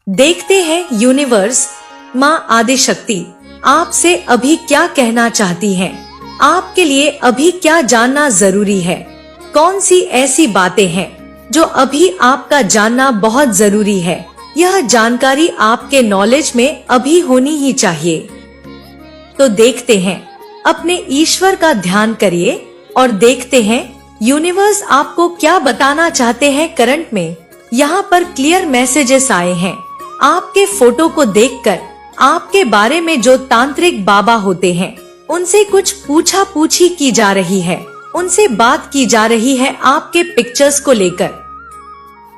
देखते हैं यूनिवर्स, माँ आदिशक्ति आपसे अभी क्या कहना चाहती हैं। आपके लिए अभी क्या जानना जरूरी है। कौन सी ऐसी बातें हैं जो अभी आपका जानना बहुत जरूरी है। यह जानकारी आपके नॉलेज में अभी होनी ही चाहिए। तो देखते हैं, अपने ईश्वर का ध्यान करिए और देखते हैं यूनिवर्स आपको क्या बताना चाहते हैं करंट में। यहाँ पर क्लियर मैसेजेस आए हैं। आपके फोटो को देखकर आपके बारे में जो तांत्रिक बाबा होते हैं उनसे कुछ पूछा पूछी की जा रही है। उनसे बात की जा रही है आपके पिक्चर्स को लेकर।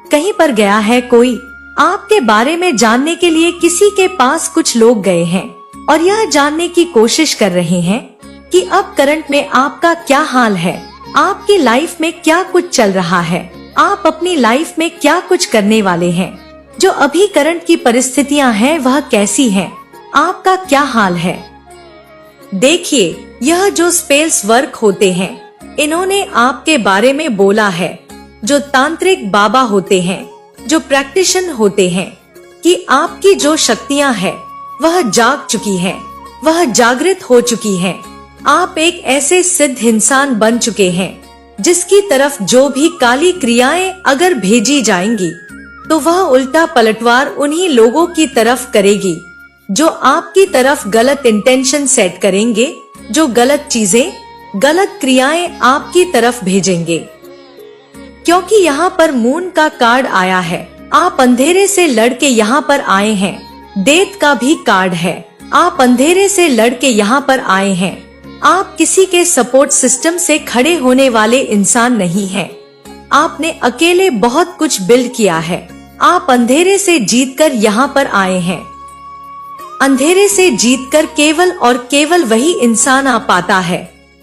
कहीं पर गया है कोई आपके बारे में जानने के लिए, किसी के पास कुछ लोग गए हैं और यह जानने की कोशिश कर रहे हैं कि अब करंट में आपका क्या हाल है, आपकी लाइफ में क्या कुछ चल रहा है, आप अपनी लाइफ में क्या कुछ करने वाले हैं, जो अभी करंट की परिस्थितियां हैं वह कैसी हैं, आपका क्या हाल है। देखिए, यह जो स्पेल्स वर्क होते हैं इन्होंने आपके बारे में बोला है। जो तांत्रिक बाबा होते हैं, जो प्रैक्टिशनर होते हैं, कि आपकी जो शक्तियां हैं वह जाग चुकी हैं, वह जागृत हो चुकी हैं। आप एक ऐसे सिद्ध इंसान बन चुके हैं जिसकी तरफ जो भी काली क्रियाएं अगर भेजी जाएंगी तो वह उल्टा पलटवार उन्हीं लोगों की तरफ करेगी जो आपकी तरफ गलत इंटेंशन सेट करेंगे, जो गलत चीजें, गलत क्रियाएं आपकी तरफ भेजेंगे। क्योंकि यहाँ पर मून का कार्ड आया है। आप अंधेरे से लड़के यहाँ पर आए हैं। डेथ का भी कार्ड है। आप अंधेरे से लड़के यहाँ पर आए हैं। आप किसी के सपोर्ट सिस्टम से खड़े होने वाले इंसान नहीं हैं। आपने अकेले बहुत कुछ बिल्ड किया है। आप अंधेरे से जीतकर यहाँ पर आए हैं। अंधेरे से जीतकर केवल और केवल वही इंसान आ पाता है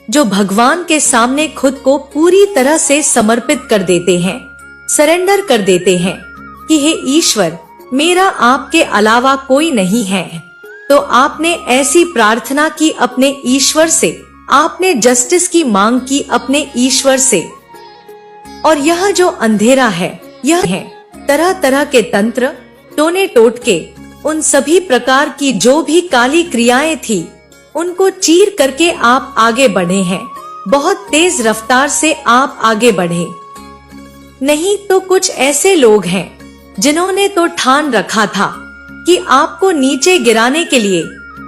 जो भगवान के सामने खुद को पूरी तरह से समर्पित कर देते हैं, सरेंडर कर देते हैं कि हे ईश्वर, मेरा आपके अलावा कोई नहीं है। तो आपने ऐसी प्रार्थना की अपने ईश्वर से, आपने जस्टिस की मांग की अपने ईश्वर से। और यह जो अंधेरा है, यह है तरह तरह के तंत्र, टोने टोटके, उन सभी प्रकार की जो भी काली क्रियाएं थी उनको चीर करके आप आगे बढ़े हैं। बहुत तेज रफ्तार से आप आगे बढ़े। नहीं तो कुछ ऐसे लोग हैं जिन्होंने तो ठान रखा था कि आपको नीचे गिराने के लिए।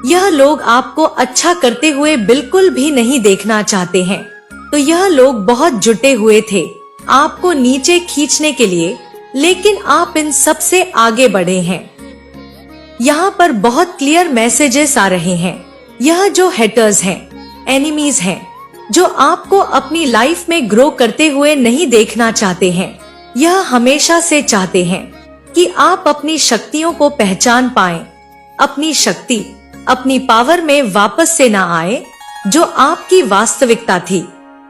यह लोग आपको अच्छा करते हुए बिल्कुल भी नहीं देखना चाहते हैं। तो यह लोग बहुत जुटे हुए थे आपको नीचे खींचने के लिए, लेकिन आप इन सब से आगे बढ़े हैं। यहाँ पर बहुत क्लियर मैसेजेस आ रहे हैं। यह जो हेटर्स हैं, एनिमीज हैं, जो आपको अपनी लाइफ में ग्रो करते हुए नहीं देखना चाहते हैं, यह हमेशा से चाहते हैं कि आप अपनी शक्तियों को पहचान पाएं, अपनी शक्ति, अपनी पावर में वापस से ना आए, जो आपकी वास्तविकता थी,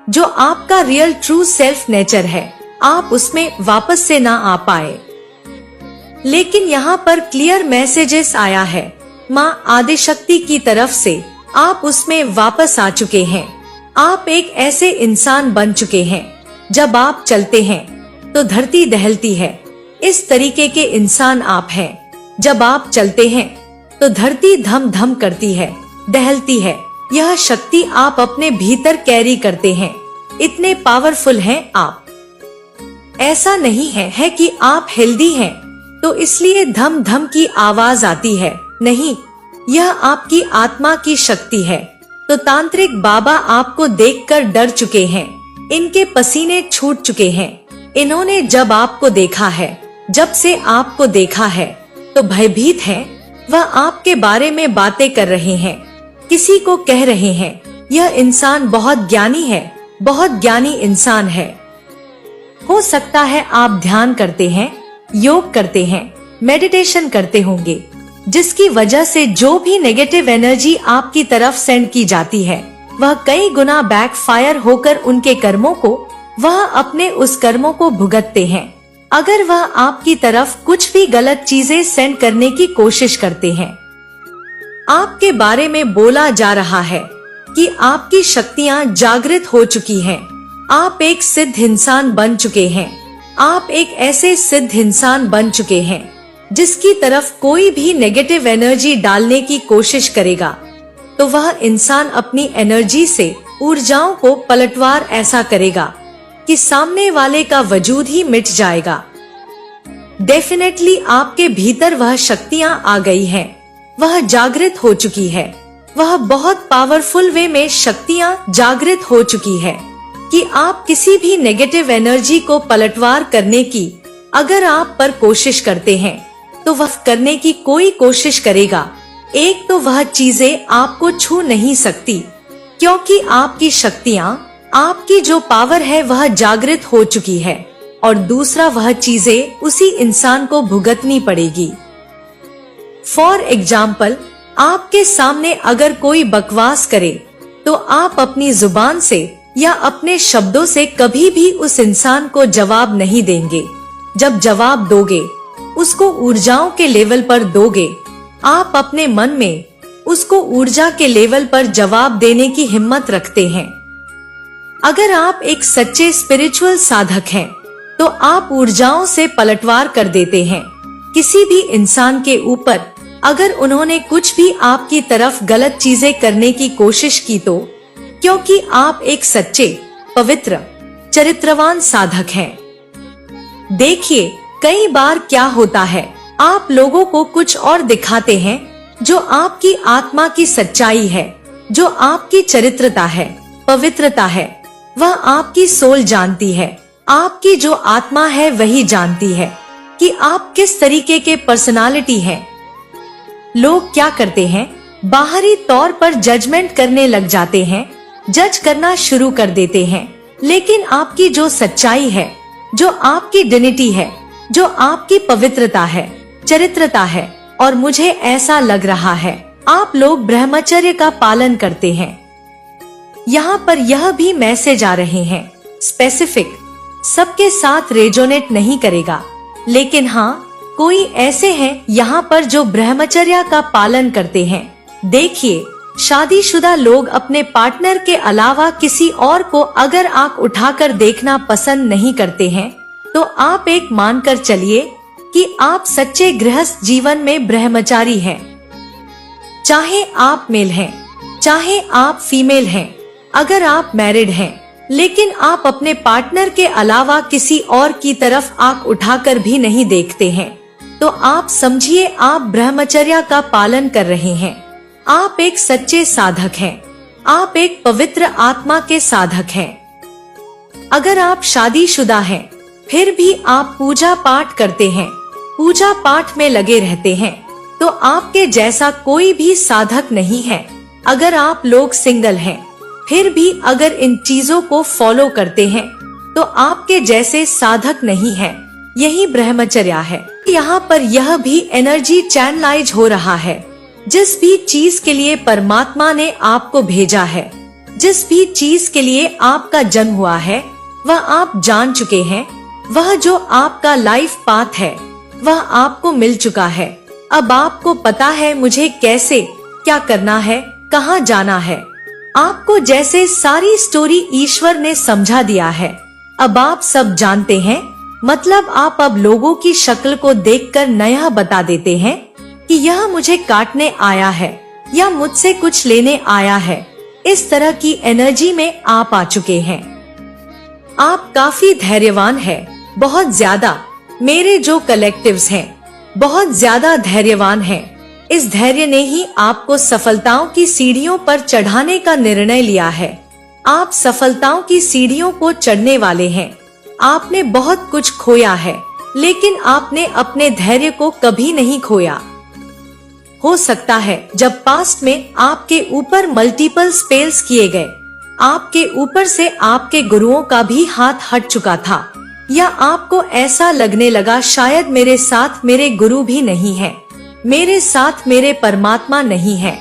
जो आपका रियल ट्रू सेल्फ नेचर है, आप उसमें वापस से ना आ पाए। लेकिन यहाँ पर क्लियर मैसेजेस आया है माँ आदिशक्ति की तरफ से, आप उसमें वापस आ चुके हैं। आप एक ऐसे इंसान बन चुके हैं, जब आप चलते हैं तो धरती दहलती है। इस तरीके के इंसान आप हैं। जब आप चलते हैं तो धरती धम धम करती है, दहलती है। यह शक्ति आप अपने भीतर कैरी करते हैं। इतने पावरफुल हैं आप। ऐसा नहीं है कि आप हेल्दी हैं तो इसलिए धम धम की आवाज आती है। नहीं, यह आपकी आत्मा की शक्ति है। तो तांत्रिक बाबा आपको देखकर डर चुके हैं। इनके पसीने छूट चुके हैं। इन्होंने जब आपको देखा है, जब से आपको देखा है तो भयभीत हैं। वह आपके बारे में बातें कर रहे हैं, किसी को कह रहे हैं यह इंसान बहुत ज्ञानी है, बहुत ज्ञानी इंसान है। हो सकता है आप ध्यान करते हैं, योग करते हैं, मेडिटेशन करते होंगे, जिसकी वजह से जो भी नेगेटिव एनर्जी आपकी तरफ सेंड की जाती है वह कई गुना बैकफायर होकर उनके कर्मों को, वह अपने उस कर्मों को भुगतते हैं। अगर वह आपकी तरफ कुछ भी गलत चीजें सेंड करने की कोशिश करते हैं। आपके बारे में बोला जा रहा है कि आपकी शक्तियां जागृत हो चुकी हैं। आप एक सिद्ध इंसान बन चुके हैं। आप एक ऐसे सिद्ध इंसान बन चुके हैं जिसकी तरफ कोई भी नेगेटिव एनर्जी डालने की कोशिश करेगा तो वह इंसान अपनी एनर्जी से ऊर्जाओं को पलटवार ऐसा करेगा कि सामने वाले का वजूद ही मिट जाएगा। डेफिनेटली आपके भीतर वह शक्तियां आ गई हैं, वह जागृत हो चुकी है, वह बहुत पावरफुल वे में शक्तियां जागृत हो चुकी है कि आप किसी भी नेगेटिव एनर्जी को पलटवार करने की अगर आप पर कोशिश करते हैं तो वह करने की कोई कोशिश करेगा, एक तो वह चीजें आपको छू नहीं सकती क्योंकि आपकी शक्तियां, आपकी जो पावर है वह जागृत हो चुकी है, और दूसरा वह चीजें उसी इंसान को भुगतनी पड़ेगी। फॉर एग्जाम्पल, आपके सामने अगर कोई बकवास करे तो आप अपनी जुबान से या अपने शब्दों से कभी भी उस इंसान को जवाब नहीं देंगे। जब जवाब दोगे उसको ऊर्जाओं के लेवल पर दोगे, आप अपने मन में उसको ऊर्जा के लेवल पर जवाब देने की हिम्मत रखते हैं। अगर आप एक सच्चे स्पिरिचुअल साधक हैं तो आप ऊर्जाओं से पलटवार कर देते हैं किसी भी इंसान के ऊपर अगर उन्होंने कुछ भी आपकी तरफ गलत चीजें करने की कोशिश की तो, क्योंकि आप एक सच्चे, पवित्र, चरित्रवान साधक हैं। देखिए, कई बार क्या होता है, आप लोगों को कुछ और दिखाते हैं जो आपकी आत्मा की सच्चाई है, जो आपकी चरित्रता है, पवित्रता है, वह आपकी सोल जानती है। आपकी जो आत्मा है वही जानती है कि आप किस तरीके के पर्सनालिटी हैं। लोग क्या करते हैं, बाहरी तौर पर जजमेंट करने लग जाते हैं, जज करना शुरू कर देते हैं, लेकिन आपकी जो सच्चाई है, जो आपकी डिनिटी है, जो आपकी पवित्रता है, चरित्रता है, और मुझे ऐसा लग रहा है आप लोग ब्रह्मचर्य का पालन करते हैं। यहाँ पर यह भी मैसेज आ रहे हैं, स्पेसिफिक, सबके साथ रेजोनेट नहीं करेगा, लेकिन हाँ, कोई ऐसे हैं यहाँ पर जो ब्रह्मचर्य का पालन करते हैं। देखिए, शादीशुदा लोग अपने पार्टनर के अलावा किसी और को अगर आंख उठाकर देखना पसंद नहीं करते हैं तो आप एक मानकर चलिए कि आप सच्चे गृहस्थ जीवन में ब्रह्मचारी हैं। चाहे आप मेल हैं, चाहे आप फीमेल हैं, अगर आप मैरिड हैं लेकिन आप अपने पार्टनर के अलावा किसी और की तरफ आंख उठाकर भी नहीं देखते हैं तो आप समझिए आप ब्रह्मचर्य का पालन कर रहे हैं। आप एक सच्चे साधक हैं, आप एक पवित्र आत्मा के साधक हैं। अगर आप शादीशुदा हैं फिर भी आप पूजा पाठ करते हैं, पूजा पाठ में लगे रहते हैं तो आपके जैसा कोई भी साधक नहीं है। अगर आप लोग सिंगल हैं फिर भी अगर इन चीजों को फॉलो करते हैं तो आपके जैसे साधक नहीं है। यही ब्रह्मचर्य है। यहाँ पर यह भी एनर्जी चैनलाइज हो रहा है। जिस भी चीज के लिए परमात्मा ने आपको भेजा है, जिस भी चीज के लिए आपका जन्म हुआ है, वह आप जान चुके हैं। वह जो आपका लाइफ पाथ है वह आपको मिल चुका है। अब आपको पता है मुझे कैसे क्या करना है, कहाँ जाना है। आपको जैसे सारी स्टोरी ईश्वर ने समझा दिया है। अब आप सब जानते हैं, मतलब आप अब लोगों की शक्ल को देखकर नया बता देते हैं कि यह मुझे काटने आया है या मुझसे कुछ लेने आया है। इस तरह की एनर्जी में आप आ चुके हैं। आप काफी धैर्यवान हैं, बहुत ज्यादा। मेरे जो कलेक्टिव्स हैं बहुत ज्यादा धैर्यवान हैं। इस धैर्य ने ही आपको सफलताओं की सीढ़ियों पर चढ़ाने का निर्णय लिया है। आप सफलताओं की सीढ़ियों को चढ़ने वाले हैं। आपने बहुत कुछ खोया है लेकिन आपने अपने धैर्य को कभी नहीं खोया। हो सकता है जब पास्ट में आपके ऊपर मल्टीपल स्पेल्स किए गए, आपके ऊपर से आपके गुरुओं का भी हाथ हट चुका था, या आपको ऐसा लगने लगा शायद मेरे साथ मेरे गुरु भी नहीं है, मेरे साथ मेरे परमात्मा नहीं है।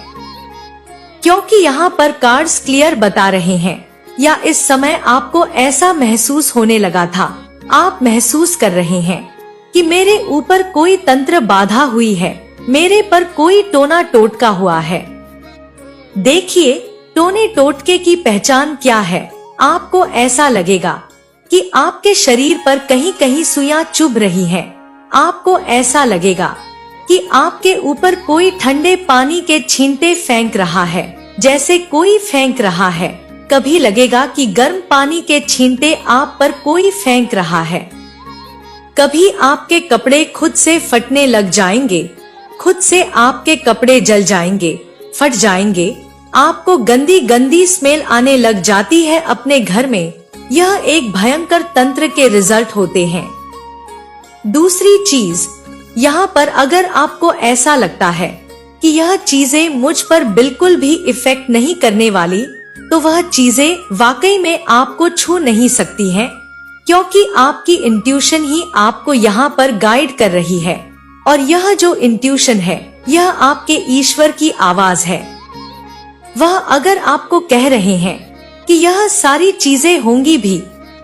क्योंकि यहाँ पर कार्ड्स क्लियर बता रहे हैं, या इस समय आपको ऐसा महसूस होने लगा था, आप महसूस कर रहे हैं कि मेरे ऊपर कोई तंत्र बाधा हुई है, मेरे पर कोई टोना टोटका हुआ है। देखिए, टोने टोटके की पहचान क्या है। आपको ऐसा लगेगा कि आपके शरीर पर कहीं कहीं सुइयां चुभ रही हैं। आपको ऐसा लगेगा कि आपके ऊपर कोई ठंडे पानी के छींटे फेंक रहा है, जैसे कोई फेंक रहा है। कभी लगेगा कि गर्म पानी के छींटे आप पर कोई फेंक रहा है। कभी आपके कपड़े खुद से फटने लग जाएंगे, खुद से आपके कपड़े जल जाएंगे, फट जाएंगे। आपको गंदी गंदी स्मेल आने लग जाती है अपने घर में। यह एक भयंकर तंत्र के रिजल्ट होते हैं। दूसरी चीज, यहाँ पर अगर आपको ऐसा लगता है कि यह चीजें मुझ पर बिल्कुल भी इफेक्ट नहीं करने वाली, तो वह चीजें वाकई में आपको छू नहीं सकती हैं, क्योंकि आपकी इंट्यूशन ही आपको यहाँ पर गाइड कर रही है। और यह जो इंट्यूशन है, यह आपके ईश्वर की आवाज है। वह अगर आपको कह रहे हैं कि यह सारी चीजें होंगी भी,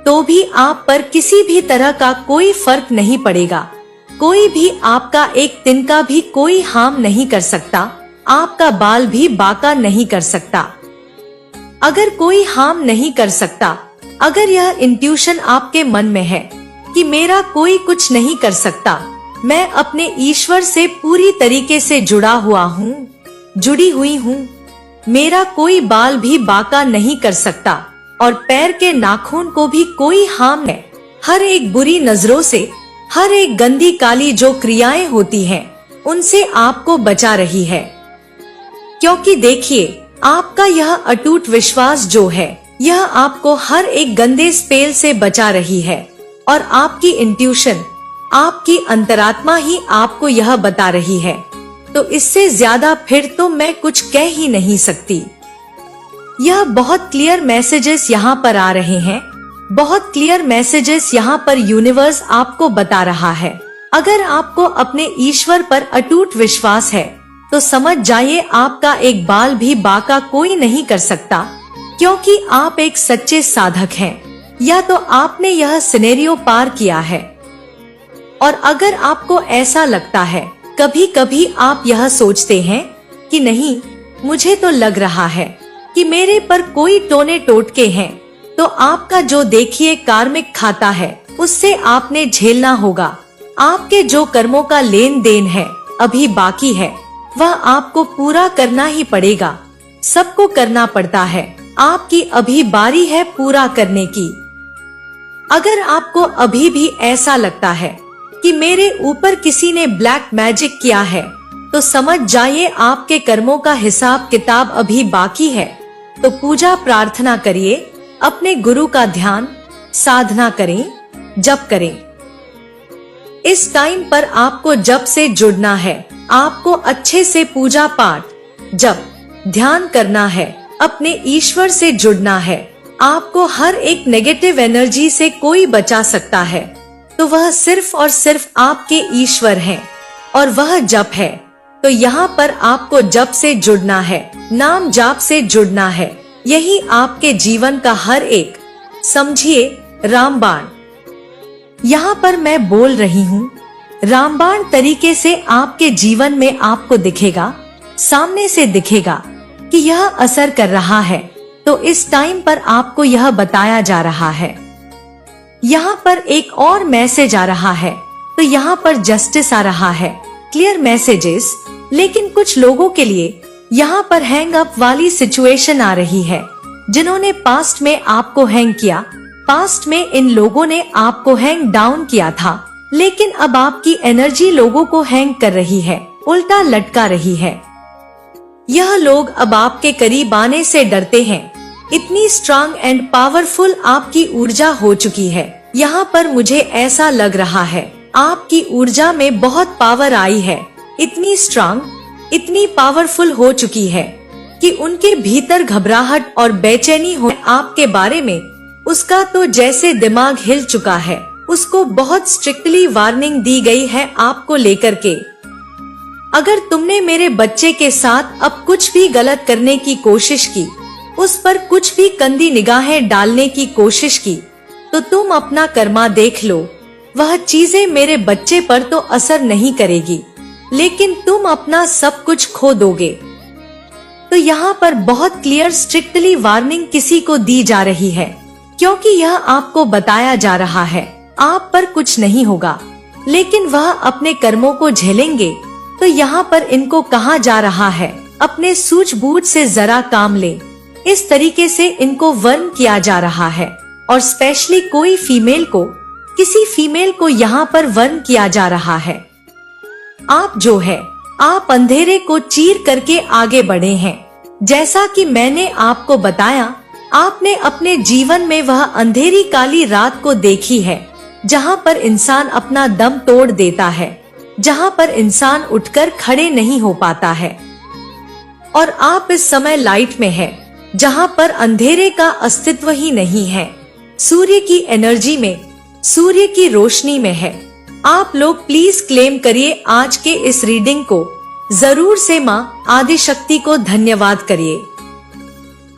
तो भी आप पर किसी भी तरह का कोई फर्क नहीं पड़ेगा। कोई भी आपका एक तिनका भी कोई हार्म नहीं कर सकता, आपका बाल भी बांका नहीं कर सकता। अगर कोई हार्म नहीं कर सकता, अगर यह इंट्यूशन आपके मन में है कि मेरा कोई कुछ नहीं कर सकता, मैं अपने ईश्वर से पूरी तरीके से जुड़ा हुआ हूँ, जुड़ी हुई हूँ, मेरा कोई बाल भी बांका नहीं कर सकता और पैर के नाखून को भी कोई हार्म है। हर एक बुरी नजरों से, हर एक गंदी काली जो क्रियाएं होती हैं, उनसे आपको बचा रही है। क्योंकि देखिए, आपका यह अटूट विश्वास जो है, यह आपको हर एक गंदे स्पेल से बचा रही है। और आपकी इंट्यूशन, आपकी अंतरात्मा ही आपको यह बता रही है। तो इससे ज्यादा फिर तो मैं कुछ कह ही नहीं सकती। यह बहुत क्लियर मैसेजेस यहाँ पर आ रहे हैं, बहुत क्लियर मैसेजेस यहाँ पर यूनिवर्स आपको बता रहा है। अगर आपको अपने ईश्वर पर अटूट विश्वास है, तो समझ जाइए आपका एक बाल भी बांका कोई नहीं कर सकता, क्योंकि आप एक सच्चे साधक हैं, या तो आपने यह सिनेरियो पार किया है। और अगर आपको ऐसा लगता है, कभी कभी आप यह सोचते हैं कि नहीं, मुझे तो लग रहा है कि मेरे पर कोई टोने टोटके हैं, तो आपका जो देखिए कार्मिक खाता है, उससे आपने झेलना होगा। आपके जो कर्मों का लेन देन है, अभी बाकी है, वह आपको पूरा करना ही पड़ेगा। सबको करना पड़ता है, आपकी अभी बारी है पूरा करने की। अगर आपको अभी भी ऐसा लगता है कि मेरे ऊपर किसी ने ब्लैक मैजिक किया है, तो समझ जाइए आपके कर्मों का हिसाब किताब अभी बाकी है। तो पूजा प्रार्थना करिए, अपने गुरु का ध्यान साधना करें, जप करें। इस टाइम पर आपको जप से जुड़ना है, आपको अच्छे से पूजा पाठ जप ध्यान करना है, अपने ईश्वर से जुड़ना है। आपको हर एक नेगेटिव एनर्जी से कोई बचा सकता है, तो वह सिर्फ और सिर्फ आपके ईश्वर हैं, और वह जप है। तो यहाँ पर आपको जप से जुड़ना है, नाम जाप से जुड़ना है। यही आपके जीवन का हर एक, समझिए, रामबाण। यहाँ पर मैं बोल रही हूँ, रामबाण तरीके से आपके जीवन में आपको दिखेगा, सामने से दिखेगा कि यह असर कर रहा है। तो इस टाइम पर आपको यह बताया जा रहा है। यहाँ पर एक और मैसेज आ रहा है, तो यहाँ पर जस्टिस आ रहा है, क्लियर मैसेजेस। लेकिन कुछ लोगों के लिए यहाँ पर हैंग अप वाली सिचुएशन आ रही है। जिन्होंने पास्ट में आपको हैंग किया, पास्ट में इन लोगों ने आपको हैंग डाउन किया था, लेकिन अब आपकी एनर्जी लोगों को हैंग कर रही है, उल्टा लटका रही है। यह लोग अब आपके करीब आने से डरते हैं। इतनी स्ट्रांग एंड पावरफुल आपकी ऊर्जा हो चुकी है। यहाँ पर मुझे ऐसा लग रहा है आपकी ऊर्जा में बहुत पावर आई है, इतनी स्ट्रांग, इतनी पावरफुल हो चुकी है कि उनके भीतर घबराहट और बेचैनी हो आपके बारे में। उसका तो जैसे दिमाग हिल चुका है। उसको बहुत स्ट्रिक्टली वार्निंग दी गई है आपको लेकर के। अगर तुमने मेरे बच्चे के साथ अब कुछ भी गलत करने की कोशिश की, उस पर कुछ भी गंदी निगाहें डालने की कोशिश की, तो तुम अपना कर्मा देख लो। वह चीजें मेरे बच्चे पर तो असर नहीं करेगी, लेकिन तुम अपना सब कुछ खो दोगे। तो यहाँ पर बहुत क्लियर स्ट्रिक्टली वार्निंग किसी को दी जा रही है, क्योंकि यह आपको बताया जा रहा है आप पर कुछ नहीं होगा, लेकिन वह अपने कर्मों को झेलेंगे। तो यहाँ पर इनको कहा जा रहा है अपने सूझबूझ से जरा काम ले। इस तरीके से इनको वर्न किया जा रहा है और स्पेशली कोई फीमेल को, किसी फीमेल को यहाँ पर वर्न किया जा रहा है। आप जो है, आप अंधेरे को चीर करके आगे बढ़े हैं। जैसा कि मैंने आपको बताया, आपने अपने जीवन में वह अंधेरी काली रात को देखी है जहाँ पर इंसान अपना दम तोड़ देता है, जहाँ पर इंसान उठकर खड़े नहीं हो पाता है। और आप इस समय लाइट में है, जहाँ पर अंधेरे का अस्तित्व ही नहीं है। सूर्य की एनर्जी में, सूर्य की रोशनी में है। आप लोग प्लीज क्लेम करिए आज के इस रीडिंग को, जरूर से माँ आदिशक्ति को धन्यवाद करिए।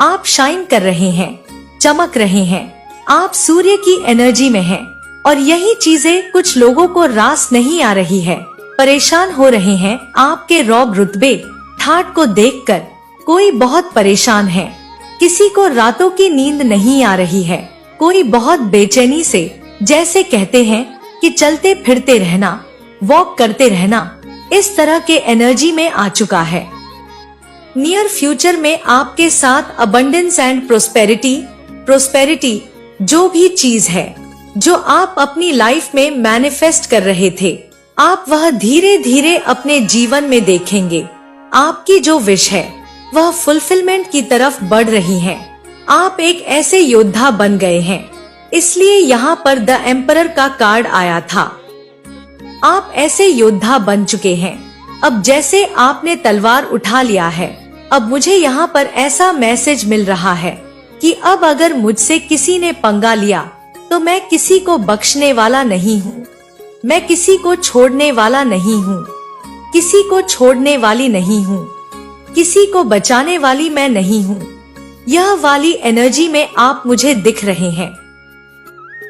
आप शाइन कर रहे हैं, चमक रहे हैं, आप सूर्य की एनर्जी में हैं और यही चीजें कुछ लोगों को रास नहीं आ रही है, परेशान हो रहे हैं आपके रौब रुतबे ठाट को देखकर। कोई बहुत परेशान है, किसी को रातों की नींद नहीं आ रही है, कोई बहुत बेचैनी से, जैसे कहते हैं कि चलते फिरते रहना, वॉक करते रहना, इस तरह के एनर्जी में आ चुका है। नियर फ्यूचर में आपके साथ अबंडेंस एंड प्रोस्पेरिटी जो भी चीज है जो आप अपनी लाइफ में मैनिफेस्ट कर रहे थे, आप वह धीरे धीरे अपने जीवन में देखेंगे। आपकी जो विश है वह फुलफिलमेंट की तरफ बढ़ रही है। आप एक ऐसे योद्धा बन गए हैं, इसलिए यहाँ पर द एम्परर का कार्ड आया था। आप ऐसे योद्धा बन चुके हैं। अब जैसे आपने तलवार उठा लिया है, अब मुझे यहाँ पर ऐसा मैसेज मिल रहा है कि अब अगर मुझसे किसी ने पंगा लिया तो मैं किसी को बख्शने वाला नहीं हूँ, मैं किसी को छोड़ने वाला नहीं हूँ, किसी को छोड़ने वाली नहीं हूँ, किसी को बचाने वाली मैं नहीं हूँ। यह वाली एनर्जी में आप मुझे दिख रहे हैं,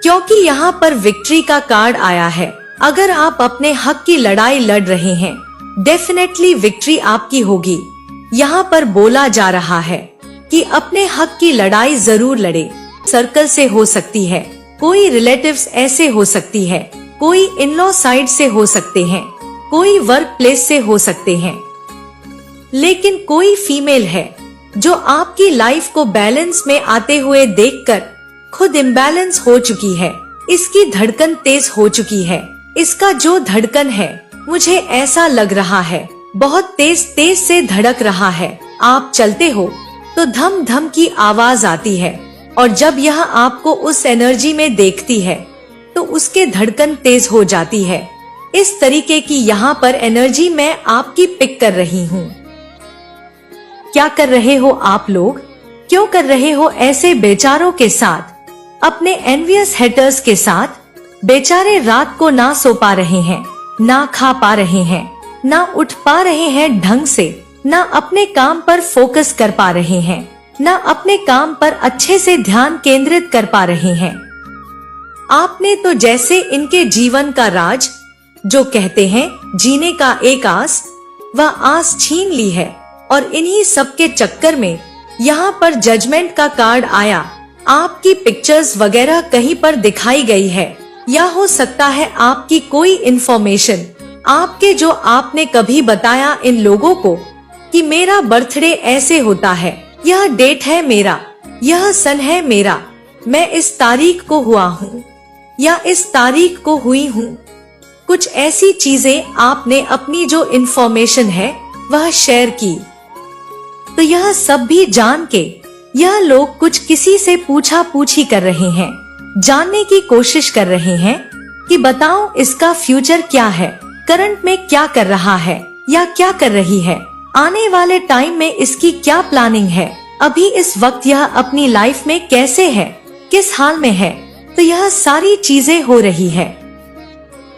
क्योंकि यहाँ पर विक्ट्री का कार्ड आया है। अगर आप अपने हक की लड़ाई लड़ रहे हैं, डेफिनेटली विक्ट्री आपकी होगी। यहाँ पर बोला जा रहा है कि अपने हक की लड़ाई जरूर लड़े। सर्कल से हो सकती है, कोई रिलेटिव्स ऐसे हो सकती है, कोई इन लॉ साइड से हो सकते हैं, कोई वर्क प्लेस से हो सकते हैं, लेकिन कोई फीमेल है जो आपकी लाइफ को बैलेंस में आते हुए देखकर खुद इम्बैलेंस हो चुकी है। इसकी धड़कन तेज हो चुकी है। इसका जो धड़कन है, मुझे ऐसा लग रहा है बहुत तेज तेज से धड़क रहा है। आप चलते हो तो धम धम की आवाज आती है और जब यह आपको उस एनर्जी में देखती है तो उसके धड़कन तेज हो जाती है। इस तरीके की यहाँ पर एनर्जी मैं आपकी पिक कर रही हूँ। क्या कर रहे हो आप लोग? क्यों कर रहे हो ऐसे बेचारों के साथ, अपने एनवियस हेटर्स के साथ? बेचारे रात को ना सो पा रहे हैं, ना खा पा रहे हैं, ना उठ पा रहे हैं ढंग से, ना अपने काम पर फोकस कर पा रहे हैं, ना अपने काम पर अच्छे से ध्यान केंद्रित कर पा रहे हैं। आपने तो जैसे इनके जीवन का राज, जो कहते हैं जीने का एक आस, वह आस छीन ली है और इन्हीं सब के चक्कर में यहाँ पर जजमेंट का कार्ड आया। आपकी पिक्चर्स वगैरह कहीं पर दिखाई गई है, या हो सकता है आपकी कोई इन्फॉर्मेशन, आपके जो आपने कभी बताया इन लोगों को कि मेरा बर्थडे ऐसे होता है, यह डेट है मेरा, यह सन है मेरा, मैं इस तारीख को हुआ हूँ या इस तारीख को हुई हूँ। कुछ ऐसी चीजें आपने अपनी जो इन्फॉर्मेशन है वह शेयर की। तो यह सब भी जान के यह लोग कुछ किसी से पूछा पूछी कर रहे हैं, जानने की कोशिश कर रहे हैं कि बताओ इसका फ्यूचर क्या है, करंट में क्या कर रहा है या क्या कर रही है, आने वाले टाइम में इसकी क्या प्लानिंग है, अभी इस वक्त यह अपनी लाइफ में कैसे है, किस हाल में है। तो यह सारी चीजें हो रही है।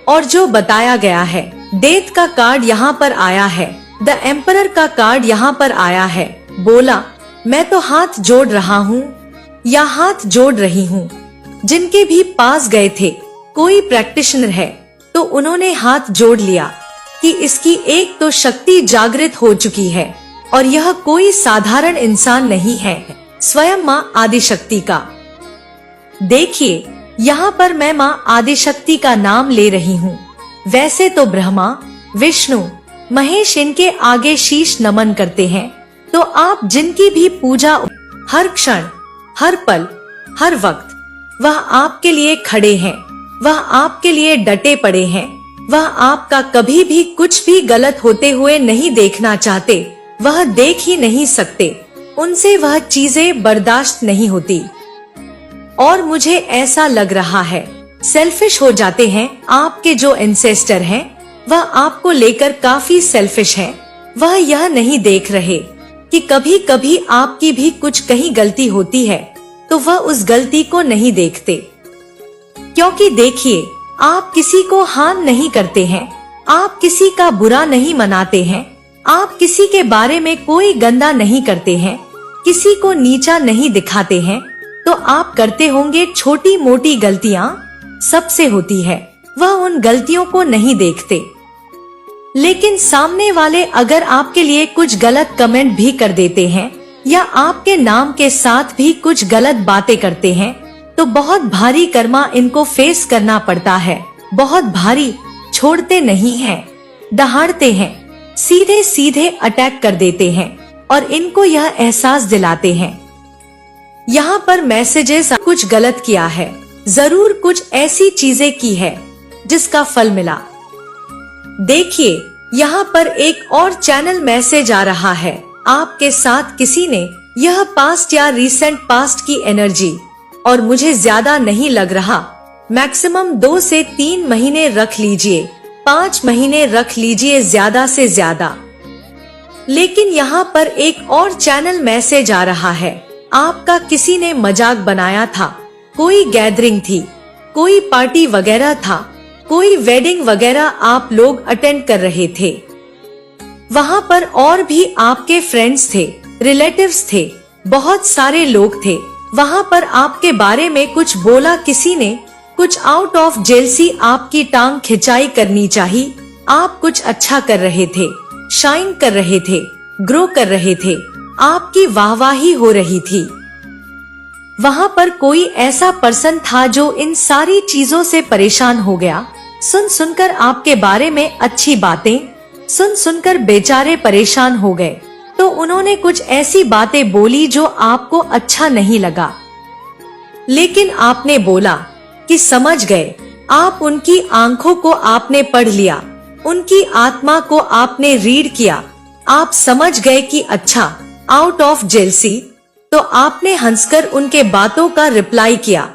और जो बताया गया है, डेथ का कार्ड यहाँ पर आया है, द एम्परर का कार्ड यहाँ पर आया है। बोला मैं तो हाथ जोड़ रहा हूँ या हाथ जोड़ रही हूँ। जिनके भी पास गए थे, कोई प्रैक्टिशनर है तो उन्होंने हाथ जोड़ लिया कि इसकी एक तो शक्ति जागृत हो चुकी है और यह कोई साधारण इंसान नहीं है, स्वयं माँ आदिशक्ति का। देखिए यहाँ पर मैं माँ आदिशक्ति का नाम ले रही हूँ। वैसे तो ब्रह्मा, विष्णु, महेश इनके आगे शीश नमन करते हैं। तो आप जिनकी भी पूजा हर क्षण, हर पल, हर वक्त वह आपके लिए खड़े हैं, वह आपके लिए डटे पड़े हैं, वह आपका कभी भी कुछ भी गलत होते हुए नहीं देखना चाहते, वह देख ही नहीं सकते, उनसे वह चीजें बर्दाश्त नहीं होती। और मुझे ऐसा लग रहा है सेल्फिश हो जाते हैं। आपके जो एंसेस्टर हैं वह आपको लेकर काफी सेल्फिश हैं। वह यह नहीं देख रहे कि कभी कभी आपकी भी कुछ कहीं गलती होती है, तो वह उस गलती को नहीं देखते। क्योंकि देखिए, आप किसी को हार्म नहीं करते हैं, आप किसी का बुरा नहीं मनाते हैं, आप किसी के बारे में कोई गंदा नहीं करते हैं, किसी को नीचा नहीं दिखाते हैं, तो आप करते होंगे छोटी मोटी गलतियां, सबसे होती है, वह उन गलतियों को नहीं देखते। लेकिन सामने वाले अगर आपके लिए कुछ गलत कमेंट भी कर देते हैं या आपके नाम के साथ भी कुछ गलत बातें करते हैं, तो बहुत भारी कर्मा इनको फेस करना पड़ता है, बहुत भारी। छोड़ते नहीं हैं, दहाड़ते हैं, सीधे सीधे अटैक कर देते हैं और इनको यह एहसास दिलाते हैं। यहाँ पर मैसेजेस कुछ गलत किया है, जरूर कुछ ऐसी चीजें की है जिसका फल मिला। देखिए, यहाँ पर एक और चैनल मैसेज आ रहा है, आपके साथ किसी ने यह पास्ट या रिसेंट पास्ट की एनर्जी, और मुझे ज्यादा नहीं लग रहा, मैक्सिमम 2 से 3 महीने रख लीजिए, 5 महीने रख लीजिए ज्यादा से ज्यादा। लेकिन यहाँ पर एक और चैनल मैसेज आ रहा है, आपका किसी ने मजाक बनाया था, कोई गैदरिंग थी, कोई पार्टी वगैरह था, कोई वेडिंग वगैरह आप लोग अटेंड कर रहे थे, वहाँ पर और भी आपके फ्रेंड्स थे, रिलेटिव्स थे, बहुत सारे लोग थे, वहाँ पर आपके बारे में कुछ बोला किसी ने, कुछ आउट ऑफ जेलसी आपकी टांग खिंचाई करनी चाहिए, आप कुछ अच्छा कर रहे थे, शाइन कर रहे थे, ग्रो कर रहे थे, आपकी वाहवाही हो रही थी। वहाँ पर कोई ऐसा पर्सन था जो इन सारी चीजों से परेशान हो गया, सुन सुनकर आपके बारे में अच्छी बातें सुन सुनकर बेचारे परेशान हो गए, तो उन्होंने कुछ ऐसी बातें बोली जो आपको अच्छा नहीं लगा। लेकिन आपने बोला कि समझ गए, आप उनकी आंखों को आपने पढ़ लिया, उनकी आत्मा को आपने रीड किया, आप समझ गए कि अच्छा, आउट ऑफ जेलसी, तो आपने हंसकर उनके बातों का रिप्लाई किया,